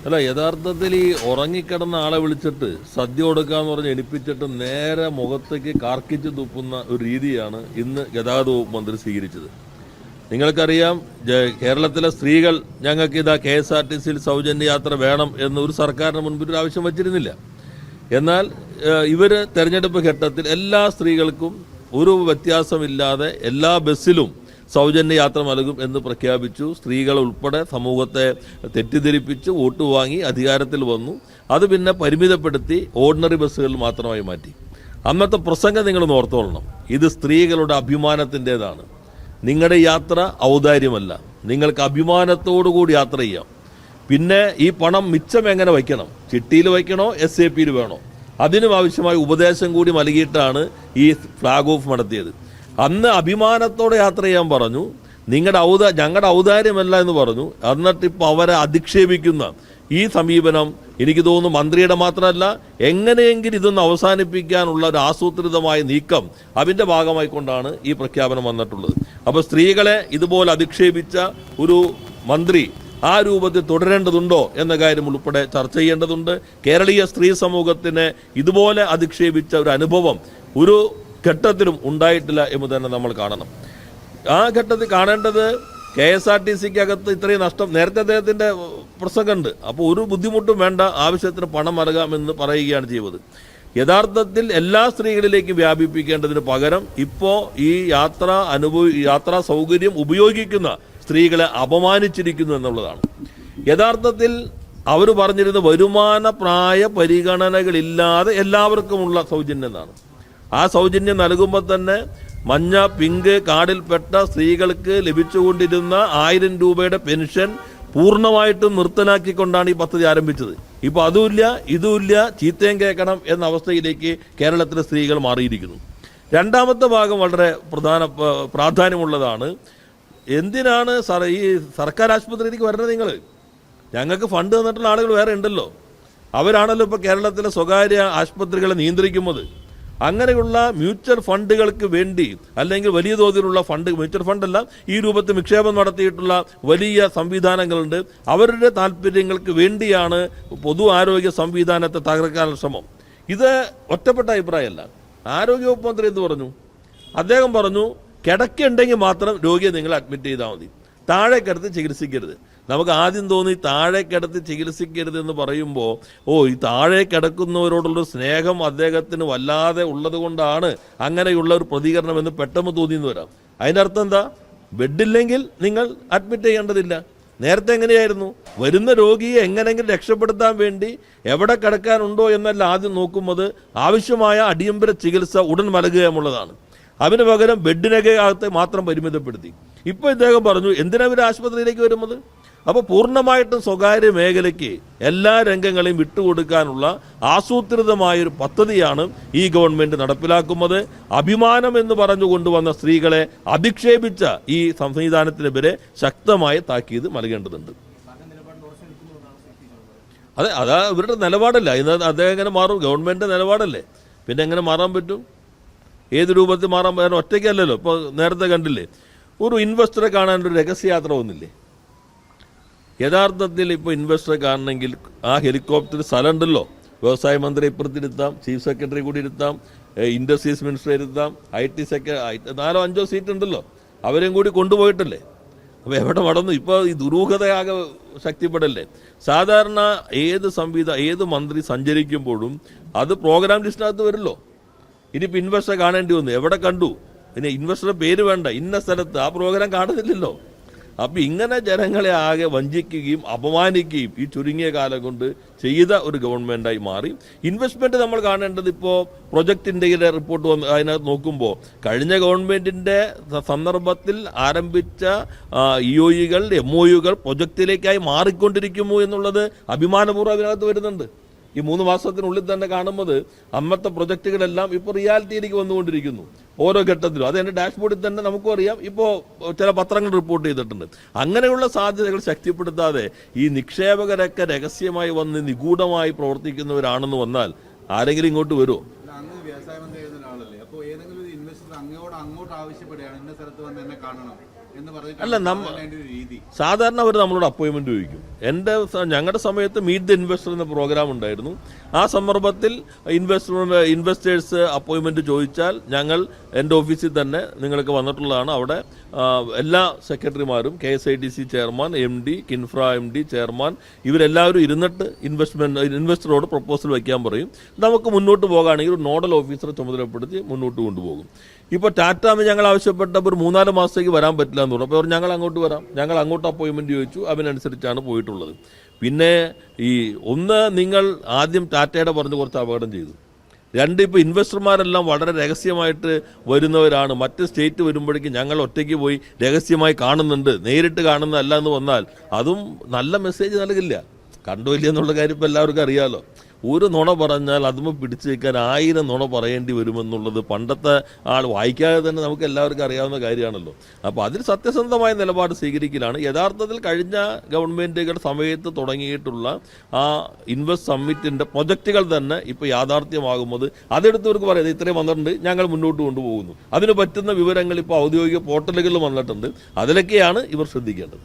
അല്ല, യഥാർത്ഥത്തിൽ ഈ ഉറങ്ങിക്കിടന്ന ആളെ വിളിച്ചിട്ട് സദ്യ കൊടുക്കാന്ന് പറഞ്ഞ് എണിപ്പിച്ചിട്ട് നേരെ മുഖത്തേക്ക് കാർക്കിച്ച് തുപ്പുന്ന ഒരു രീതിയാണ് ഇന്ന് ഗതാഗത വകുപ്പ് മന്ത്രി സ്വീകരിച്ചത്. നിങ്ങൾക്കറിയാം, കേരളത്തിലെ സ്ത്രീകൾ ഞങ്ങൾക്ക് ഇതാ KSRTCയിൽ സൗജന്യ യാത്ര വേണം എന്ന് ഒരു സർക്കാരിന് മുൻപിൽ ഒരു ആവശ്യം വച്ചിരുന്നില്ല. എന്നാൽ ഇവർ തെരഞ്ഞെടുപ്പ് ഘട്ടത്തിൽ എല്ലാ സ്ത്രീകൾക്കും ഒരു വ്യത്യാസമില്ലാതെ എല്ലാ ബസ്സിലും സൗജന്യ യാത്ര നൽകും എന്ന് പ്രഖ്യാപിച്ചു. സ്ത്രീകൾ ഉൾപ്പെടെ സമൂഹത്തെ തെറ്റിദ്ധരിപ്പിച്ച് വോട്ട് വാങ്ങി അധികാരത്തിൽ വന്നു. അത് പിന്നെ പരിമിതപ്പെടുത്തി ഓർഡിനറി ബസ്സുകളിൽ മാത്രമായി മാറ്റി. അന്നത്തെ പ്രസംഗം നിങ്ങൾ ഓർത്തോളണം, ഇത് സ്ത്രീകളുടെ അഭിമാനത്തിൻ്റെതാണ്. നിങ്ങളുടെ യാത്ര ഔദാര്യമല്ല, നിങ്ങൾക്ക് അഭിമാനത്തോടുകൂടി യാത്ര ചെയ്യാം. പിന്നെ ഈ പണം മിച്ചം എങ്ങനെ വയ്ക്കണം, ചിട്ടിയിൽ വയ്ക്കണോ SAPയിൽ വേണോ, അതിനും ആവശ്യമായ ഉപദേശം കൂടി നൽകിയിട്ടാണ് ഈ ഫ്ലാഗ് ഓഫ് നടത്തിയത്. അന്ന് അഭിമാനത്തോടെ യാത്ര ചെയ്യാൻ പറഞ്ഞു, ഞങ്ങളുടെ ഔദാര്യമല്ല എന്ന് പറഞ്ഞു. എന്നിട്ടിപ്പോൾ അവരെ അധിക്ഷേപിക്കുന്ന ഈ സമീപനം എനിക്ക് തോന്നുന്നു മന്ത്രിയുടെ മാത്രമല്ല, എങ്ങനെയെങ്കിലും ഇതൊന്ന് അവസാനിപ്പിക്കാനുള്ള ഒരു ആസൂത്രിതമായ നീക്കം അതിൻ്റെ ഭാഗമായിക്കൊണ്ടാണ് ഈ പ്രഖ്യാപനം വന്നിട്ടുള്ളത്. അപ്പോൾ സ്ത്രീകളെ ഇതുപോലെ അധിക്ഷേപിച്ച ഒരു മന്ത്രി ആ രൂപത്തിൽ തുടരേണ്ടതുണ്ടോ എന്ന കാര്യം ഉൾപ്പെടെ ചർച്ച ചെയ്യേണ്ടതുണ്ട്. കേരളീയ സ്ത്രീ സമൂഹത്തിനെ ഇതുപോലെ അധിക്ഷേപിച്ച ഒരു അനുഭവം ഒരു ഘട്ടത്തിലും ഉണ്ടായിട്ടില്ല എന്ന് തന്നെ നമ്മൾ കാണണം. ആ ഘട്ടത്തിൽ കാണേണ്ടത് KSRTCക്കകത്ത് ഇത്രയും നഷ്ടം, നേരത്തെ അദ്ദേഹത്തിൻ്റെ പ്രസംഗമുണ്ട്, അപ്പോൾ ഒരു ബുദ്ധിമുട്ടും വേണ്ട, ആവശ്യത്തിന് പണം നൽകാമെന്ന് പറയുകയാണ് ചെയ്തത്. യഥാർത്ഥത്തിൽ എല്ലാ സ്ത്രീകളിലേക്കും വ്യാപിപ്പിക്കേണ്ടതിന് പകരം ഇപ്പോൾ ഈ യാത്രാ സൗകര്യം ഉപയോഗിക്കുന്ന സ്ത്രീകളെ അപമാനിച്ചിരിക്കുന്നു എന്നുള്ളതാണ്. യഥാർത്ഥത്തിൽ അവർ പറഞ്ഞിരുന്ന വരുമാന പ്രായ പരിഗണനകളില്ലാതെ എല്ലാവർക്കുമുള്ള സൗജന്യം എന്നാണ്. ആ സൗജന്യം നൽകുമ്പോൾ തന്നെ മഞ്ഞ പിങ്ക് കാർഡിൽപ്പെട്ട സ്ത്രീകൾക്ക് ലഭിച്ചുകൊണ്ടിരുന്ന 1000 രൂപയുടെ പെൻഷൻ പൂർണ്ണമായിട്ടും നിർത്തലാക്കിക്കൊണ്ടാണ് ഈ പദ്ധതി ആരംഭിച്ചത്. ഇപ്പോൾ അതുമില്ല ഇതുമില്ല, ചീത്തയും കേൾക്കണം എന്ന അവസ്ഥയിലേക്ക് കേരളത്തിലെ സ്ത്രീകൾ മാറിയിരിക്കുന്നു. രണ്ടാമത്തെ ഭാഗം വളരെ പ്രാധാന്യമുള്ളതാണ്. എന്തിനാണ് ഈ സർക്കാർ ആശുപത്രിയിലേക്ക് വരുന്നത്? ഞങ്ങൾക്ക് ഫണ്ട് തന്നിട്ടുള്ള ആളുകൾ വേറെ ഉണ്ടല്ലോ, അവരാണല്ലോ ഇപ്പോൾ കേരളത്തിലെ സ്വകാര്യ ആശുപത്രികളെ നിയന്ത്രിക്കുന്നത്. അങ്ങനെയുള്ള മ്യൂച്വൽ ഫണ്ടുകൾക്ക് വേണ്ടി, അല്ലെങ്കിൽ വലിയ തോതിലുള്ള മ്യൂച്വൽ ഫണ്ടല്ല, ഈ രൂപത്തിൽ നിക്ഷേപം നടത്തിയിട്ടുള്ള വലിയ സംവിധാനങ്ങളുണ്ട്. അവരുടെ താല്പര്യങ്ങൾക്ക് വേണ്ടിയാണ് പൊതു ആരോഗ്യ സംവിധാനത്തെ തകർക്കാനുള്ള ശ്രമം. ഇത് ഒറ്റപ്പെട്ട അഭിപ്രായമല്ല. ആരോഗ്യവകുപ്പ് മന്ത്രി എന്ത് പറഞ്ഞു? അദ്ദേഹം പറഞ്ഞു, കിടക്കുണ്ടെങ്കിൽ മാത്രം രോഗിയെ നിങ്ങൾ അഡ്മിറ്റ് ചെയ്താൽ മതി, താഴെ കിടത്തി ചികിത്സിക്കരുത്. നമുക്ക് ആദ്യം തോന്നി താഴെ കിടത്തി ചികിത്സിക്കരുത് എന്ന് പറയുമ്പോൾ, ഈ താഴെ കിടക്കുന്നവരോടുള്ളൊരു സ്നേഹം അദ്ദേഹത്തിന് വല്ലാതെ ഉള്ളത് കൊണ്ടാണ് അങ്ങനെയുള്ള ഒരു പ്രതികരണം എന്ന് പെട്ടെന്ന് തോന്നിയെന്ന് വരാം. അതിൻ്റെ അർത്ഥം എന്താ? ബെഡില്ലെങ്കിൽ നിങ്ങൾ അഡ്മിറ്റ് ചെയ്യേണ്ടതില്ല. നേരത്തെ എങ്ങനെയായിരുന്നു? വരുന്ന രോഗിയെ എങ്ങനെയെങ്കിലും രക്ഷപ്പെടുത്താൻ വേണ്ടി എവിടെ കിടക്കാനുണ്ടോ എന്നല്ല ആദ്യം നോക്കുന്നത്, ആവശ്യമായ അടിയന്തര ചികിത്സ ഉടൻ നൽകുക എന്നുള്ളതാണ്. അതിന് പകരം ബെഡിനകത്ത് മാത്രം പരിമിതപ്പെടുത്തി. ഇപ്പോൾ ഇദ്ദേഹം പറഞ്ഞു, എന്തിനാ ഇവർ ആശുപത്രിയിലേക്ക് വരുന്നത്? അപ്പോൾ പൂർണ്ണമായിട്ടും സ്വകാര്യ മേഖലയ്ക്ക് എല്ലാ രംഗങ്ങളെയും വിട്ടുകൊടുക്കാനുള്ള ആസൂത്രിതമായൊരു പദ്ധതിയാണ് ഈ ഗവൺമെൻറ് നടപ്പിലാക്കുന്നത്. അഭിമാനം എന്ന് പറഞ്ഞു കൊണ്ടുവന്ന സ്ത്രീകളെ അധിക്ഷേപിച്ച ഈ സംവിധാനത്തിനെതിരെ ശക്തമായ താക്കീത് നൽകേണ്ടതുണ്ട്. അതാ ഇവരുടെ നിലപാടല്ല. ഇന്ന് അദ്ദേഹം എങ്ങനെ മാറും? ഗവൺമെൻറ് നിലപാടല്ലേ, പിന്നെ എങ്ങനെ മാറാൻ പറ്റും? ഏത് രൂപത്തിൽ മാറാൻ പറ്റാൻ? ഒറ്റയ്ക്കല്ലല്ലോ. ഇപ്പോൾ നേരത്തെ കണ്ടില്ലേ, ഒരു ഇൻവെസ്റ്ററെ കാണാനൊരു രഹസ്യയാത്ര ഒന്നില്ലേ? യഥാർത്ഥത്തിൽ ഇപ്പോൾ ഇൻവെസ്റ്ററെ കാണണമെങ്കിൽ ആ ഹെലികോപ്റ്റർ സ്ഥലം ഉണ്ടല്ലോ. വ്യവസായ മന്ത്രി ഇപ്പുറത്തിരുത്താം, ചീഫ് സെക്രട്ടറി കൂടി ഇരുത്താം, ഇൻഡസ്ട്രീസ് മിനിസ്റ്റർ ഇരുത്താം, IT സെക്രട്ടറി 4-5 സീറ്റ് ഉണ്ടല്ലോ, അവരെയും കൂടി കൊണ്ടുപോയിട്ടല്ലേ. അപ്പോൾ എവിടെ നടന്നു? ഇപ്പോൾ ഈ ദുരൂഹതയാകെ ശക്തിപ്പെടല്ലേ. സാധാരണ ഏത് മന്ത്രി സഞ്ചരിക്കുമ്പോഴും അത് പ്രോഗ്രാം ലിസ്റ്റിനകത്ത് വരുമല്ലോ. ഇനിയിപ്പോൾ ഇൻവെസ്റ്ററെ കാണേണ്ടി വന്നു, എവിടെ കണ്ടു? ഇനി ഇൻവെസ്റ്ററുടെ പേര് വേണ്ട, ഇന്ന സ്ഥലത്ത്, ആ പ്രോഗ്രാം കാണുന്നില്ലല്ലോ. അപ്പം ഇങ്ങനെ ജനങ്ങളെ ആകെ വഞ്ചിക്കുകയും അപമാനിക്കുകയും ഈ ചുരുങ്ങിയ കാലം കൊണ്ട് ചെയ്ത ഒരു ഗവൺമെൻറ്റായി മാറി. ഇൻവെസ്റ്റ്മെൻറ്റ് നമ്മൾ കാണേണ്ടത് ഇപ്പോൾ പ്രൊജക്റ്റിൻ്റെ റിപ്പോർട്ട് വന്ന് അതിനകത്ത് നോക്കുമ്പോൾ കഴിഞ്ഞ ഗവൺമെൻറ്റിൻ്റെ സന്ദർഭത്തിൽ ആരംഭിച്ച EOEകൾ MOUകൾ പ്രൊജക്റ്റിലേക്കായി മാറിക്കൊണ്ടിരിക്കുമോ എന്നുള്ളത് അഭിമാനപൂർവ്വം അതിനകത്ത് വരുന്നുണ്ട്. ഈ 3 മാസത്തിനുള്ളിൽ തന്നെ കാണുന്നത് അന്നത്തെ പ്രൊജക്റ്റുകളെല്ലാം ഇപ്പോൾ റിയാലിറ്റിയിലേക്ക് വന്നുകൊണ്ടിരിക്കുന്നു ഓരോ ഘട്ടത്തിലും. അത് എൻ്റെ ഡാഷ്ബോർഡിൽ തന്നെ നമുക്കും അറിയാം, ഇപ്പോൾ ചില പത്രങ്ങൾ റിപ്പോർട്ട് ചെയ്തിട്ടുണ്ട്. അങ്ങനെയുള്ള സാധ്യതകൾ ശക്തിപ്പെടുത്താതെ ഈ നിക്ഷേപകരൊക്കെ രഹസ്യമായി വന്ന് നിഗൂഢമായി പ്രവർത്തിക്കുന്നവരാണെന്ന് വന്നാൽ ആരെങ്കിലും ഇങ്ങോട്ട് വരുമോ? വ്യവസായ മന്ത്രി ആളല്ലേ, അപ്പോൾ ഏതെങ്കിലും ഇൻവെസ്റ്റർ അങ്ങോട്ട് ആവശ്യപ്പെടുകയാണ്, ഇന്ന സ്ഥലത്ത് വന്ന് എന്നെ കാണണം, അല്ല സാധാരണ അവർ നമ്മളോട് അപ്പോയിൻമെന്റ് ചോദിക്കും. ഞങ്ങളുടെ സമയത്ത് മീറ്റ് ദ ഇൻവെസ്റ്റർ എന്ന പ്രോഗ്രാം ഉണ്ടായിരുന്നു. ആ സന്ദർഭത്തിൽ ഇൻവെസ്റ്റേഴ്സ് അപ്പോയിൻമെന്റ് ചോദിച്ചാൽ ഞങ്ങൾ എൻ്റെ ഓഫീസിൽ തന്നെ നിങ്ങൾക്ക് വന്നിട്ടുള്ളതാണ്. അവിടെ എല്ലാ സെക്രട്ടറിമാരും, KSIDC chairman, MD, KINFRA MD, chairman, ഇവരെല്ലാവരും ഇരുന്നിട്ട് ഇൻവെസ്റ്ററോട് പ്രപ്പോസൽ വയ്ക്കാൻ പറയും. നമുക്ക് മുന്നോട്ട് പോകുകയാണെങ്കിൽ ഒരു നോഡൽ ഓഫീസറെ ചുമതലപ്പെടുത്തി മുന്നോട്ട് കൊണ്ടുപോകും. ഇപ്പോൾ ടാറ്റാമി ഞങ്ങൾ ആവശ്യപ്പെട്ടപ്പോൾ ഒരു 3-4 മാസത്തേക്ക് വരാൻ പറ്റില്ല എന്ന് പറഞ്ഞു. അപ്പോൾ ഞങ്ങൾ അങ്ങോട്ട് വരാം, ഞങ്ങൾ അങ്ങോട്ട് അപ്പോയിൻമെന്റ് ചോദിച്ചു, അതിനനുസരിച്ചാണ് പോയിട്ടുള്ളത്. പിന്നെ ഒന്ന് നിങ്ങൾ ആദ്യം ടാറ്റയുടെ പറഞ്ഞ് കുറച്ച് അപകടം ചെയ്തു. 2 ഇപ്പോൾ ഇൻവെസ്റ്റർമാരെല്ലാം വളരെ രഹസ്യമായിട്ട് വരുന്നവരാണ്. മറ്റ് സ്റ്റേറ്റ് വരുമ്പോഴേക്കും ഞങ്ങൾ ഒറ്റയ്ക്ക് പോയി രഹസ്യമായി കാണുന്നുണ്ട്, നേരിട്ട് കാണുന്നതല്ല എന്ന് വന്നാൽ അതും നല്ല മെസ്സേജ് നൽകില്ല. കണ്ടോ ഇല്ല എന്നുള്ള കാര്യം ഇപ്പോൾ എല്ലാവർക്കും അറിയാമല്ലോ. ഒരു നുണ പറഞ്ഞാൽ അതുമ്പോൾ പിടിച്ചു വയ്ക്കാൻ 1000 നുണ പറയേണ്ടി വരുമെന്നുള്ളത് പണ്ടത്തെ ആൾ വായിക്കാതെ തന്നെ നമുക്ക് എല്ലാവർക്കും അറിയാവുന്ന കാര്യമാണല്ലോ. അപ്പോൾ അതിൽ സത്യസന്ധമായ നിലപാട് സ്വീകരിക്കലാണ് യഥാർത്ഥത്തിൽ കഴിഞ്ഞ ഗവൺമെൻറ്റുകളുടെ സമയത്ത് തുടങ്ങിയിട്ടുള്ള ആ ഇൻവെസ്റ്റ് സമ്മിറ്റിൻ്റെ പ്രൊജക്റ്റുകൾ തന്നെ ഇപ്പോൾ യാഥാർത്ഥ്യമാകുന്നത് അതെടുത്തവർക്ക് പറയുന്നത് ഇത്രയും വന്നിട്ടുണ്ട്, ഞങ്ങൾ മുന്നോട്ട് കൊണ്ടുപോകുന്നു. അതിന് പറ്റുന്ന വിവരങ്ങൾ ഇപ്പോൾ ഔദ്യോഗിക പോർട്ടലുകളിൽ വന്നിട്ടുണ്ട്. അതിലൊക്കെയാണ് ഇവർ ശ്രദ്ധിക്കേണ്ടത്.